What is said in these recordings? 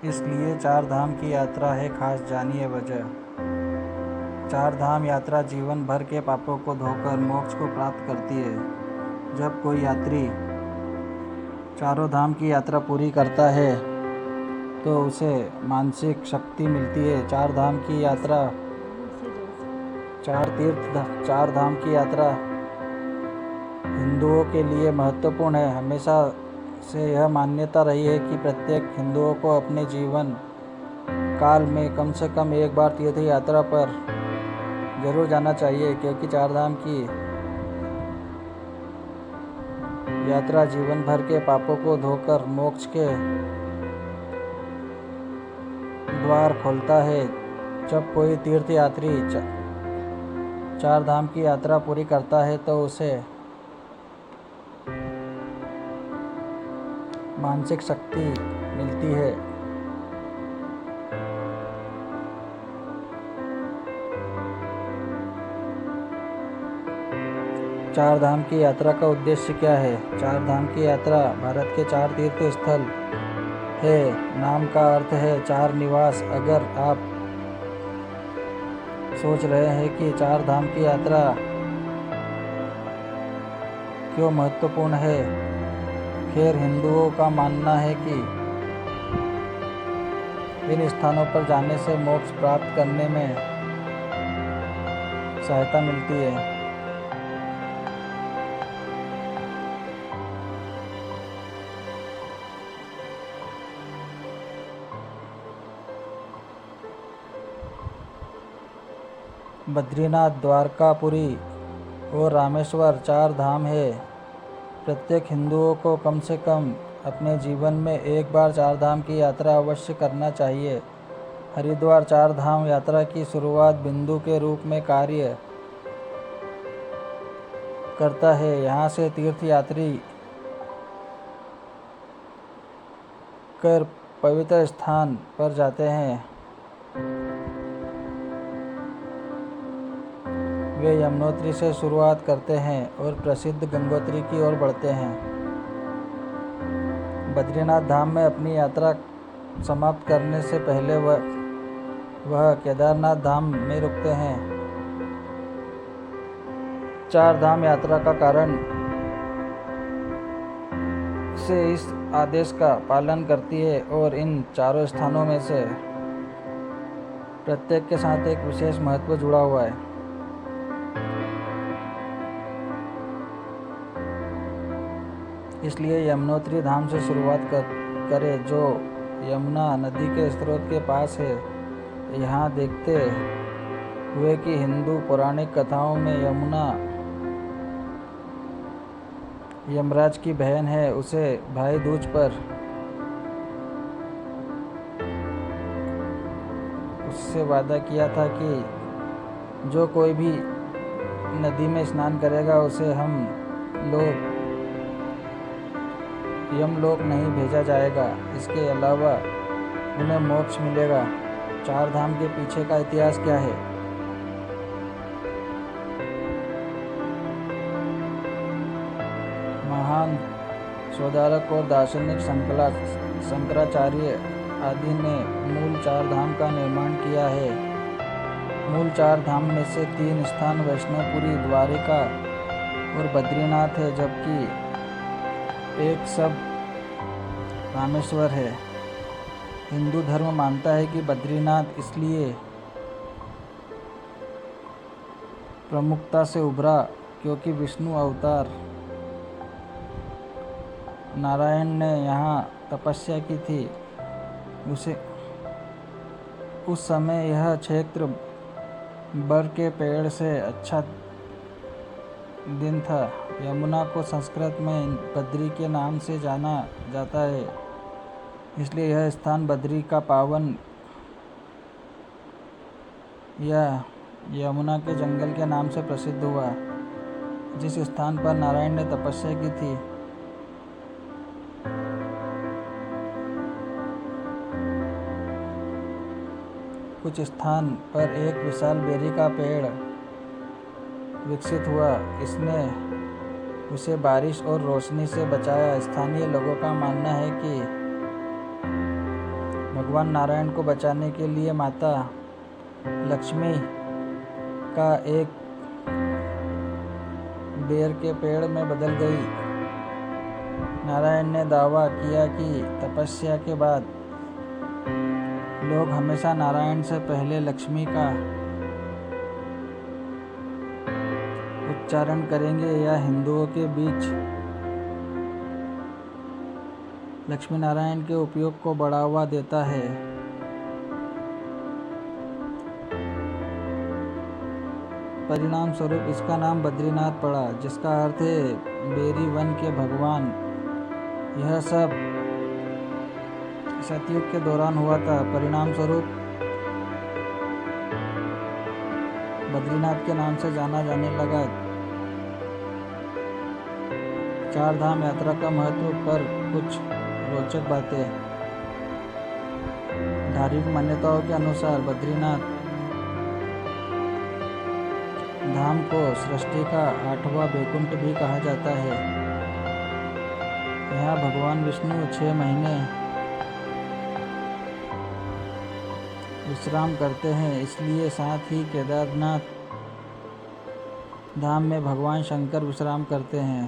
इसलिए चार धाम की यात्रा है खास जानिए वजह। चार धाम यात्रा जीवन भर के पापों को धोकर मोक्ष को प्राप्त करती है। जब कोई यात्री चारों धाम की यात्रा पूरी करता है तो उसे मानसिक शक्ति मिलती है। चार धाम की यात्रा चार धाम की यात्रा हिंदुओं के लिए महत्वपूर्ण है। हमेशा से यह मान्यता रही है कि प्रत्येक हिंदुओं को अपने जीवन काल में कम से कम एक बार तीर्थ यात्रा पर जरूर जाना चाहिए, क्योंकि चार धाम की यात्रा जीवन भर के पापों को धोकर मोक्ष के द्वार खोलता है। जब कोई तीर्थयात्री चार धाम की यात्रा पूरी करता है तो उसे मानसिक शक्ति मिलती है। चार धाम की यात्रा का उद्देश्य क्या है? चार धाम की यात्रा भारत के चार तीर्थ स्थल है। नाम का अर्थ है चार निवास। अगर आप सोच रहे हैं कि चार धाम की यात्रा क्यों महत्वपूर्ण है, खैर हिंदुओं का मानना है कि इन स्थानों पर जाने से मोक्ष प्राप्त करने में सहायता मिलती है। बद्रीनाथ, द्वारकापुरी और रामेश्वर चार धाम है। प्रत्येक हिंदुओं को कम से कम अपने जीवन में एक बार चार धाम की यात्रा अवश्य करना चाहिए। हरिद्वार चार धाम यात्रा की शुरुआत बिंदु के रूप में कार्य करता है। यहाँ से तीर्थयात्री कर पवित्र स्थान पर जाते हैं। वे यमुनोत्री से शुरुआत करते हैं और प्रसिद्ध गंगोत्री की ओर बढ़ते हैं। बद्रीनाथ धाम में अपनी यात्रा समाप्त करने से पहले वह केदारनाथ धाम में रुकते हैं। चार धाम यात्रा का कारण से इस आदेश का पालन करती है और इन चारों स्थानों में से प्रत्येक के साथ एक विशेष महत्व जुड़ा हुआ है। इसलिए यमुनोत्री धाम से शुरुआत करें, जो यमुना नदी के स्रोत के पास है। यहाँ देखते हुए कि हिंदू पौराणिक कथाओं में यमुना यमराज की बहन है, उसे भाई दूज पर उससे वादा किया था कि जो कोई भी नदी में स्नान करेगा उसे यमलोक नहीं भेजा जाएगा। इसके अलावा उन्हें मोक्ष मिलेगा। चार धाम के पीछे का इतिहास क्या है? महान शोधारक और दार्शनिक शंकराचार्य आदि ने मूल चार धाम का निर्माण किया है। मूल चार धाम में से तीन स्थान वैष्णोपुरी, द्वारिका और बद्रीनाथ है, जबकि एक सब रामेश्वर है। हिंदू धर्म मानता है कि बद्रीनाथ इसलिए प्रमुखता से उभरा क्योंकि विष्णु अवतार नारायण ने यहाँ तपस्या की थी। उस समय यह क्षेत्र बर के पेड़ से अच्छा दिन था। यमुना को संस्कृत में बद्री के नाम से जाना जाता है, इसलिए यह स्थान बद्री का पावन या यमुना के जंगल के नाम से प्रसिद्ध हुआ, जिस स्थान पर नारायण ने तपस्या की थी। कुछ स्थान पर एक विशाल बेरी का पेड़ विकसित हुआ। इसने उसे बारिश और रोशनी से बचाया। स्थानीय लोगों का मानना है कि भगवान नारायण को बचाने के लिए माता लक्ष्मी का एक बेर के पेड़ में बदल गई। नारायण ने दावा किया कि तपस्या के बाद लोग हमेशा नारायण से पहले लक्ष्मी का उच्चारण करेंगे। यह हिंदुओं के बीच लक्ष्मी नारायण के उपयोग को बढ़ावा देता है। परिणाम स्वरूप इसका नाम बद्रीनाथ पड़ा, जिसका अर्थ है बेरी वन के भगवान। यह सब सतयुग के दौरान हुआ था। परिणाम स्वरूप बद्रीनाथ के नाम से जाना जाने लगा। चार धाम यात्रा का महत्व पर कुछ रोचक बातें। धार्मिक मान्यताओं के अनुसार बद्रीनाथ धाम को सृष्टि का 8वां बैकुंठ भी कहा जाता है। यहाँ भगवान विष्णु 6 महीने विश्राम करते हैं। इसलिए साथ ही केदारनाथ धाम में भगवान शंकर विश्राम करते हैं।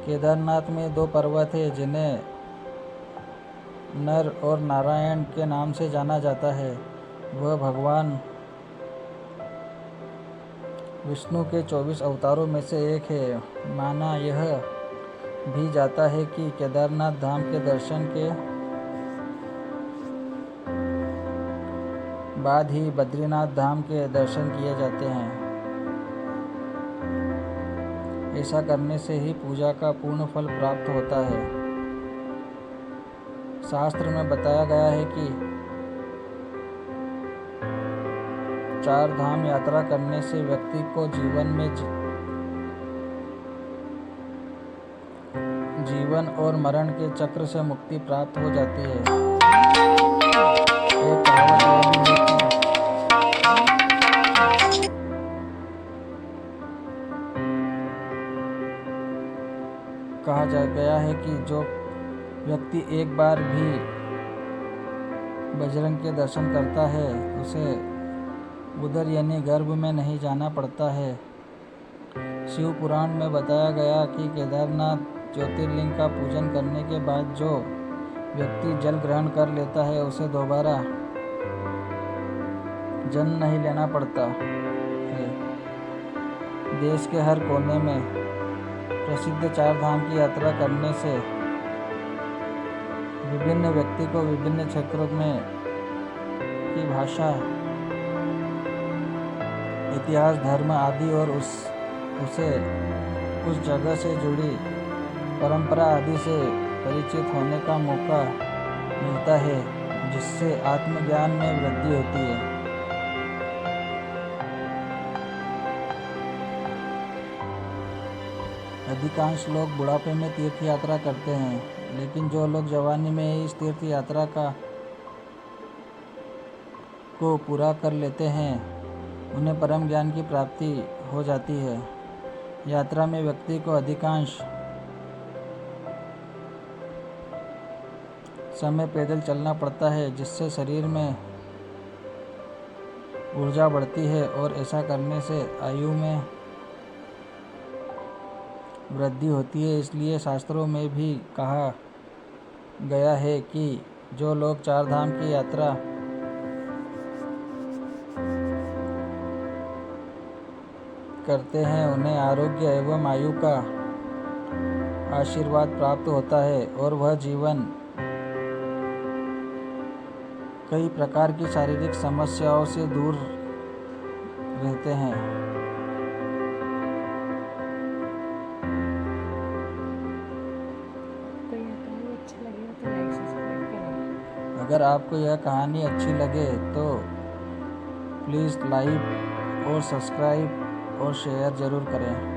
केदारनाथ में 2 पर्वत हैं जिन्हें नर और नारायण के नाम से जाना जाता है। वह भगवान विष्णु के 24 अवतारों में से एक है। माना यह भी जाता है कि केदारनाथ धाम के दर्शन के बाद ही बद्रीनाथ धाम के दर्शन किए जाते हैं। ऐसा करने से ही पूजा का पूर्ण फल प्राप्त होता है। शास्त्र में बताया गया है कि 4 धाम यात्रा करने से व्यक्ति को जीवन और मरण के चक्र से मुक्ति प्राप्त हो जाती है। एक कहावत यह भी है कि कहा गया है कि जो व्यक्ति एक बार भी बजरंग के दर्शन करता है उसे उधर यानी गर्भ में नहीं जाना पड़ता है। शिव पुराण में बताया गया कि केदारनाथ ज्योतिर्लिंग का पूजन करने के बाद जो व्यक्ति जल ग्रहण कर लेता है उसे दोबारा जन्म नहीं लेना पड़ता है। देश के हर कोने में प्रसिद्ध 4 धाम की यात्रा करने से विभिन्न व्यक्ति को विभिन्न क्षेत्रों में की भाषा, इतिहास, धर्म आदि और उस जगह से जुड़ी परंपरा आदि से परिचित होने का मौका मिलता है, जिससे आत्मज्ञान में वृद्धि होती है। अधिकांश लोग बुढ़ापे में तीर्थ यात्रा करते हैं, लेकिन जो लोग जवानी में ही इस तीर्थ यात्रा को पूरा कर लेते हैं उन्हें परम ज्ञान की प्राप्ति हो जाती है। यात्रा में व्यक्ति को अधिकांश समय पैदल चलना पड़ता है, जिससे शरीर में ऊर्जा बढ़ती है और ऐसा करने से आयु में वृद्धि होती है। इसलिए शास्त्रों में भी कहा गया है कि जो लोग 4 धाम की यात्रा करते हैं उन्हें आरोग्य एवं आयु का आशीर्वाद प्राप्त होता है और वह जीवन कई प्रकार की शारीरिक समस्याओं से दूर रहते हैं। अगर आपको यह कहानी अच्छी लगे तो प्लीज़ लाइक और सब्सक्राइब और शेयर ज़रूर करें।